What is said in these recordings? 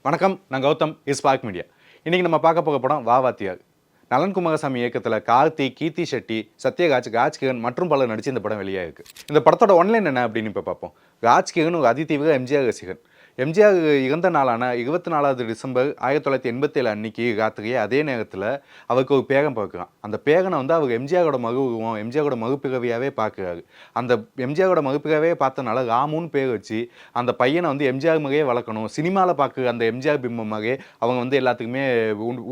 வணக்கம், நான் Gautham. Spark media. இன்னைக்கு நம்ம பார்க்க போக படம் வா வாத்தியார். நலன் குமாரசாமி இயக்கத்தில் கார்த்திக், கீர்த்தி ஷெட்டி, சத்யராஜ், ராஜ்கிரண் மற்றும் பலர் நடிச்சு இந்த படம் வெளியாயிருக்கு. இந்த படத்தோட ஒன்லைன் என்ன அப்படின்னு இப்போ பார்ப்போம். ராஜ்கிரண் ஒரு அதிதீவிர எம்ஜிஆர் ரசிகன். எம்ஜிஆர் இறந்த நாளான 24 டிசம்பர் 1987 அன்னைக்கு ராத்திரியே அதே நேரத்தில் அவருக்கு ஒரு பேரன் பிறக்கிறான். அந்த பேரனை அவர் எம்ஜிஆரோட மறு உருவம், எம்ஜிஆரோட மறுபிறவியாகவே பார்க்குறாரு. அந்த எம்ஜிஆரோட மறுபிறவியாகவே பார்த்தனால ராமுன்னு பேர் வச்சு அந்த பையனை எம்ஜிஆர் மாதிரியே வளர்க்கணும், சினிமாவில் பார்க்குற அந்த எம்ஜிஆர் பிம்பம் மாதிரியே அவங்க எல்லாத்துக்குமே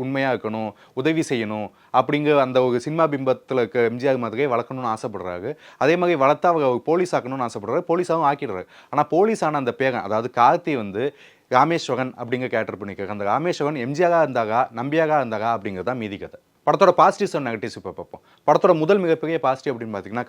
உண்மையாக இருக்கணும், உதவி செய்யணும் அப்படிங்கிற அந்த ஒரு சினிமா பிம்பத்தில் இருக்க எம்ஜிஆர் மாதிரியே வளர்க்கணும்னு ஆசைப்படுறாரு. அதே மாதிரி வளர்த்தா அவர் போலீஸ் ஆக்கணும்னு ஆசைப்படுறாரு. போலீஸாகவும் ஆக்கிடுறாரு. ஆனால் போலீஸ் ஆன அந்த பேரன், அதாவது கார்த்தி ராமேஸ்வரன் அப்படிங்கிற கேரக்டர் பண்ணியிருக்காங்க. அந்த ராமேஸ்வரன் எம்ஜிஆராக இருந்தாரா நம்பியாரா இருந்தாரா அப்படிங்கிறது தான் மீதி கதை. படத்தோட பாசிட்டிவ்ஸ் அண்ட் நெகட்டிவ்ஸ் இப்போ பார்ப்போம். படத்தோட முதல் மிகப்பெரிய பாசிட்டிவ் அப்படின்னு பார்த்தீங்கன்னா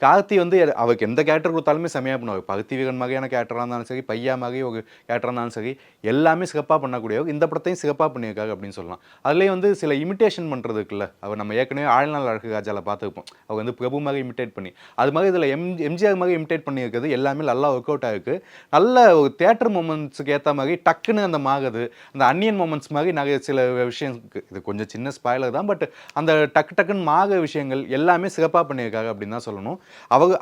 கார்த்தி அவருக்கு எந்த கேரக்டர் கொடுத்தாலுமே செமையாக பண்ணுவார். பருத்தி வீரன் மாதிரியான கேரக்டராக இருந்தாலும் சரி, பையா மாதிரி ஒரு கேரக்டராக இருந்தாலும் சரி, எல்லாமே சிறப்பாக பண்ணக்கூடியவர். இந்த படத்தையும் சிறப்பாக பண்ணியிருக்காரு அப்படின்னு சொல்லலாம். அதுலேயே சில இமிட்டேஷன் பண்ணுறது இருக்குல்ல, அவர் நம்ம ஏற்கனவே ஆழ்நாள் அழகு ராஜாவில் பார்த்துருப்போம். அவர் பிரபு மாதிரி இமிட்டேட் பண்ணி, அது மாதிரி இதில் எம்ஜிஆர் மாதிரி இமிட்டேட் பண்ணியிருக்கிறது எல்லாமே நல்லா ஒர்க் அவுட் ஆகிருக்கு. நல்ல ஒரு தியேட்டர் மூமெண்ட்ஸுக்கு ஏற்ற மாதிரி டக்குன்னு அந்த மாகுது, அந்த அன்னியன் மூமெண்ட்ஸ் மாதிரி நிறைய சில விஷயம் இருக்குது. இது கொஞ்சம் சின்ன ஸ்பாயிலர் தான், பட் அந்த டக்குன்னு மாக விஷயங்கள் எல்லாமே சிறப்பாக பண்ணியிருக்காங்க அப்படின்னு தான் சொல்லணும்.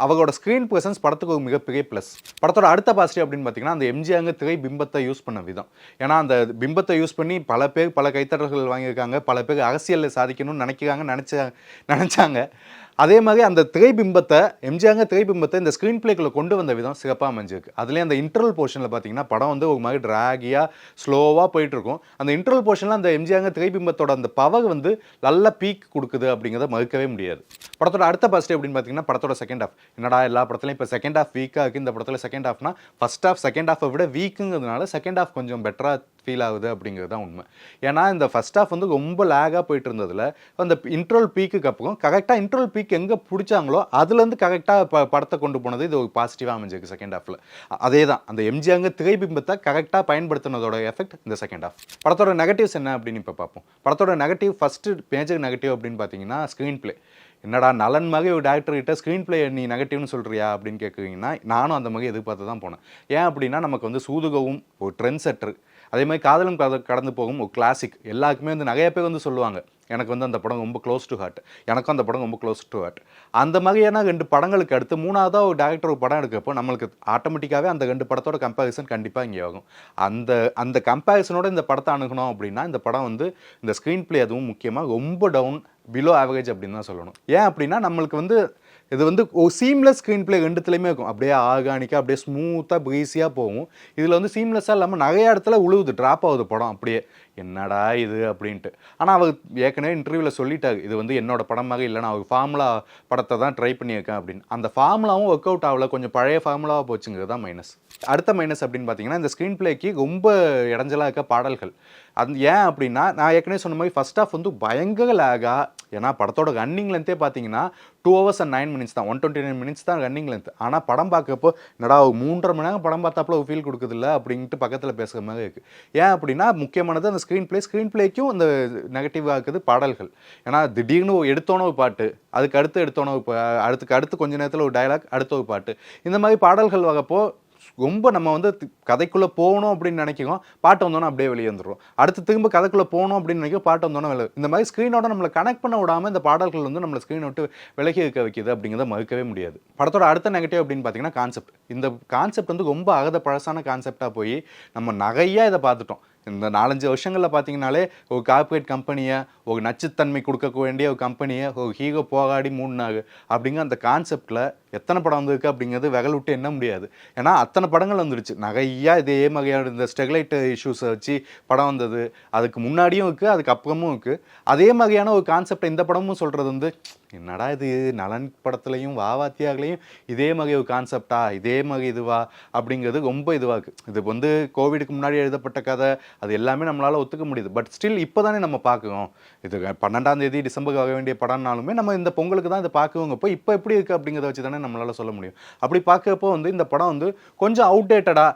அவரோட ஸ்க்ரீன் பிரசன்ஸ் படத்துக்கு ஒரு மிகப்பெரிய ப்ளஸ். படத்தோட அடுத்த பாசிட்டிவ் அப்படின்னு பார்த்தீங்கன்னா அந்த எம்ஜிஆர் திரை பிம்பத்தை யூஸ் பண்ண விதம். ஏன்னா அந்த பிம்பத்தை யூஸ் பண்ணி பல பேர் பல கைத்தட்டல்கள் வாங்கியிருக்காங்க, பல பேர் அரசியலில் சாதிக்கணும்னு நினைச்சாங்க. அதே மாதிரி அந்த திரைபிம்பத்தை திரைபிம்பத்தை இந்த ஸ்க்ரீன் பிளேக்குள்ளே கொண்டு வந்த விதம் சிறப்பாக அமைஞ்சிருக்கு. அதுலேயே அந்த இன்டர்வல் போர்ஷனில் பார்த்தீங்கன்னா படம் ஒரு மாதிரி ட்ராகியாக ஸ்லோவாக போயிட்டுருக்கும். அந்த இன்டர்வல் போர்ஷனில் அந்த எம்ஜிஆர் திரைபிம்பத்தோட அந்த பவர் நல்ல பீக் கொடுக்குது அப்படிங்கிறத மறுக்கவே முடியாது. படத்தோட அடுத்த பாசிட்டிவ் அப்படின்னு பார்த்தீங்கன்னா படத்தோட செகண்ட் ஹாஃப். என்னடா எல்லா படத்துலையும் இப்போ செகண்ட் ஹாஃப் வீக்காக இருக்குது, இந்த படத்தில் செகண்ட் ஹாஃப்னா ஃபஸ்ட் ஹாஃப் செகண்ட் ஹாஃபை விட வீக்குங்கிறதுனால செகண்ட் ஹாஃப் கொஞ்சம் பெட்டராக ஃபீல் ஆகுது அப்படிங்கிறது தான் உண்மை. ஏன்னா இந்த ஃபஸ்ட் ஹாஃப் ரொம்ப லேகாக போயிட்டு இருந்ததில் அந்த இன்டர்வல் பீக்குக்கு அப்புறம் கரெக்டாக இன்டர்வல் பீக் எங்கே பிடிச்சாங்களோ அதுலேருந்து கரெக்டாக படத்தை கொண்டு போனது இது ஒரு பாசிட்டிவாக அமைஞ்சிருக்கு செகண்ட் ஹாஃபில். அதே தான் அந்த எம்ஜிஆர் திரைபிம்பத்தை கரெக்டாக பயன்படுத்தினதோட எஃபெக்ட் இந்த செகண்ட் ஹாஃப். படத்தோட நெகட்டிவ்ஸ் என்ன அப்படின்னு இப்போ பார்ப்போம். படத்தோட நெகட்டிவ் ஃபஸ்ட்டு மேஜர் நெகட்டிவ் அப்படின்னு பார்த்தீங்கன்னா ஸ்க்ரீன் பிளே. என்னடா நலன் மாதிரி ஒரு டேரக்டர்கிட்ட ஸ்க்ரீன் பிளே நீ நெகட்டிவ்னு சொல்கிறியா அப்படின்னு கேட்குறீங்கன்னா நானும் அந்த மாதிரி எதிர்பார்த்து தான் போனேன். ஏன் அப்படின்னா நமக்கு சூதுகவும் ஒரு ட்ரெண்ட் செட்டர், அதே மாதிரி காதலும் கடந்து போகும் ஒரு கிளாசிக். எல்லாருக்குமே நிறைய பேர் சொல்லுவாங்க எனக்கு அந்த படம் ரொம்ப க்ளோஸ் டு ஹார்ட், எனக்கும் அந்த படம் ரொம்ப க்ளோஸ் டு ஹார்ட். அந்த மாதிரியான 2 படங்களுக்கு அடுத்து 3ஆவதாக ஒரு டேரக்டர் ஒரு படம் எடுக்கிறப்போ நம்மளுக்கு ஆட்டோமேட்டிக்காகவே அந்த 2 படத்தோட கம்பேரிசன் கண்டிப்பாக இங்கே ஆகும். அந்த கம்பேரிசனோட இந்த படத்தை அணுகணும் அப்படின்னா இந்த படம் இந்த ஸ்க்ரீன் பிளே அதுவும் முக்கியமாக ரொம்ப டவுன், பிலோ ஆவரேஜ் அப்படின்னு தான் சொல்லணும். ஏன் அப்படின்னா நம்மளுக்கு இது ஒரு சீம்லெஸ் ஸ்க்ரீன் பிளே 2த்துலையுமே இருக்கும். அப்படியே ஆர்கானிக்காக அப்படியே ஸ்மூத்தாக ப்ரீஸியாக போகும். இதில் சீம்லெஸ்ஸாக இல்லாமல் நிறைய இடத்துல உழுவுது, ட்ராப் ஆகுது படம். அப்படியே என்னடா இது அப்படின்ட்டு. ஆனால் அவர் ஏற்கனவே இன்டர்வியூவில் சொல்லிட்டாரு, இது என்னோட படமாக இல்லைனா அவர் ஃபார்முலா படத்தை தான் ட்ரை பண்ணியிருக்கேன் அப்படின்னு. அந்த ஃபார்முலாவும் ஒர்க் அவுட் ஆகல, கொஞ்சம் பழைய ஃபார்முலாவாக போச்சுங்கிறது தான் மைனஸ். அடுத்த மைனஸ் அப்படின்னு பார்த்தீங்கன்னா இந்த ஸ்க்ரீன் பிளேக்கு ரொம்ப இடைஞ்சலாக இருக்க பாடல்கள். ஏன் அப்படின்னா நான் ஏற்கனவே சொன்ன மாதிரி ஃபஸ்ட் ஹாஃப் பயங்கர லேகாக. ஏன்னா படத்தோட ரன்னிங் லென்த்தே பார்த்தீங்கன்னா 2 hours and 9 minutes தான், 129 minutes தான் ரன்னிங் லென்த். ஆனால் படம் பார்க்கப்போ என்னடா 3.5 மணி நேரம் படம் பார்த்தாப்புல ஒரு ஃபீல் கொடுக்குதில்ல அப்படின்ட்டு பக்கத்தில் பேசுகிற மாதிரி இருக்குது. ஏன் அப்படின்னா முக்கியமானது அந்த ஸ்க்ரீன் பிளேக்கும் அந்த நெகட்டிவாக இருக்குது பாடல்கள். ஏன்னா திடீர்னு எடுத்தோன ஒரு பாட்டு, அதுக்கு அடுத்து கொஞ்ச நேரத்தில் ஒரு டயலாக், அடுத்த ஒரு பாட்டு, இந்த மாதிரி பாடல்கள் வரப்போ ரொம்ப நம்ம கதைக்குள்ளே போகணும் அப்படின்னு நினைக்கிறோம், பாட்டு வந்தோன்னா அப்படியே வெளியே வந்துடும். அடுத்து திரும்ப கதைக்குள்ளே போகணும் அப்படின்னு நினைக்கிறோம், பாட்டு வந்தோன்னா இந்த மாதிரி ஸ்க்ரீனோட நம்மளை கனெக்ட் பண்ண விடாமல் இந்த பாடல்கள் நம்மளை ஸ்க்ரீனை விட்டு விலகி இருக்க வைக்கிது அப்படிங்கிறத மறுக்கவே முடியாது. படத்தோட அடுத்த நெகட்டிவ் அப்படின்னு பார்த்தீங்கன்னா கான்செப்ட். இந்த கான்செப்ட் ரொம்ப அகத பழசான கான்செப்டாக போய் நம்ம நிறையா இதை பார்த்துட்டோம். இந்த 4-5 வருஷங்களில் பார்த்தீங்கனாலே ஒரு கார்பரேட் கம்பெனியை, ஒரு நச்சுத்தன்மை கொடுக்க வேண்டிய ஒரு கம்பெனியை ஒரு ஹீரோ போகாடி மூடினாரு அப்படிங்கிற அந்த கான்செப்டில் எத்தனை படம் வந்திருக்கு அப்படிங்கிறது விரல் விட்டு எண்ண முடியாது. ஏன்னா அத்தனை படங்கள் வந்துடுச்சு. நிறையா இதே மாதிரியான இந்த ஸ்டெர்லைட் இஷ்யூஸை வச்சு படம் வந்தது, அதுக்கு முன்னாடியும் இருக்குது, அதுக்கப்புறமும் இருக்குது. அதே மாதிரியான ஒரு கான்செப்டை இந்த படமும் சொல்கிறது என்னடா இது நலன் படத்துலையும் வாத்தியாகலையும் இதே மாதிரி ஒரு கான்செப்டா, இதே மாதிரி இதுவா அப்படிங்கிறது ரொம்ப இதுவாக இருக்குது. இது கோவிடுக்கு முன்னாடி எழுதப்பட்ட கதை, அது எல்லாமே நம்மளால் ஒத்துக்க முடியுது. பட் ஸ்டில் இப்போ தானே நம்ம பார்க்குறோம். இது 12ஆம் தேதி டிசம்பருக்கு ஆக வேண்டிய படம்னாலுமே நம்ம இந்த பொங்கலுக்கு தான் இதை பார்க்குவோங்கப்போ இப்போ எப்படி இருக்குது அப்படிங்கிறத வச்சு தானே நம்மளால் சொல்ல முடியும். அப்படி பார்க்குறப்போ இந்த படம் கொஞ்சம் அவுடேட்டடாக,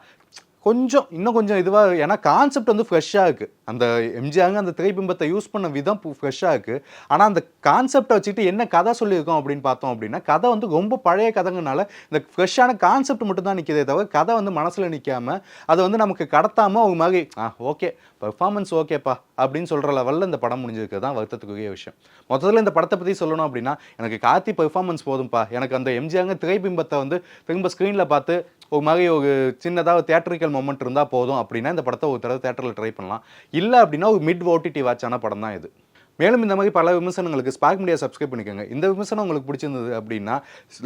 கொஞ்சம் இன்னும் கொஞ்சம் இதுவாக, ஏன்னா கான்செப்ட் வந்து ஃப்ரெஷ்ஷாக இருக்குது. அந்த எம்ஜிஆருங்க அந்த திரைபிம்பத்தை யூஸ் பண்ண விதம் ஃப்ரெஷ்ஷாக இருக்குது. ஆனால் அந்த கான்செப்டை வச்சுக்கிட்டு என்ன கதை சொல்லியிருக்கோம் அப்படின்னு பார்த்தோம் அப்படின்னா, கதை வந்து ரொம்ப பழைய கதைங்கனால இந்த ஃப்ரெஷ்ஷான கான்செப்ட் மட்டும் தான் நிற்கிதே தவிர கதை வந்து மனசில் நிற்காம அதை வந்து நமக்கு கடத்தாமல் ஒரு மாதிரி ஓகே பெர்ஃபார்மன்ஸ் ஓகேப்பா அப்படின்னு சொல்கிற லெவலில் இந்த படம் முடிஞ்சிருக்கு தான் வருத்தத்துக்குரிய விஷயம். மொத்தத்தில் இந்த படத்தை பற்றி சொல்லணும் அப்படின்னா, எனக்கு கார்த்தி பெர்ஃபார்மன்ஸ் போதும்ப்பா, எனக்கு அந்த எம்ஜிஆருங்க திரைபிம்பத்தை வந்து திரும்ப ஸ்க்ரீனில் பார்த்து ஒரு மாதிரி ஒரு சின்னதாக தியேட்டரிக்கல் மொமெண்ட் இருந்தால் போதும் அப்படின்னா இந்த படத்தை ஒரு தடவை தியேட்டரில் ட்ரை பண்ணலாம். இல்லை அப்படின்னா ஒரு மிட் ஓடிடி வாட்சான படம் தான் இது. மேலும் இந்த மாதிரி பல விமர்சனங்களுக்கு ஸ்பார்க் மீடியா சப்ஸ்கிரைப் பண்ணிக்கோங்க. இந்த விமர்சனம் உங்களுக்கு பிடிச்சிருந்தது அப்படின்னா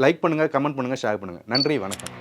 லைக் பண்ணுங்கள், கமெண்ட் பண்ணுங்கள், ஷேர் பண்ணுங்கள். நன்றி, வணக்கம்.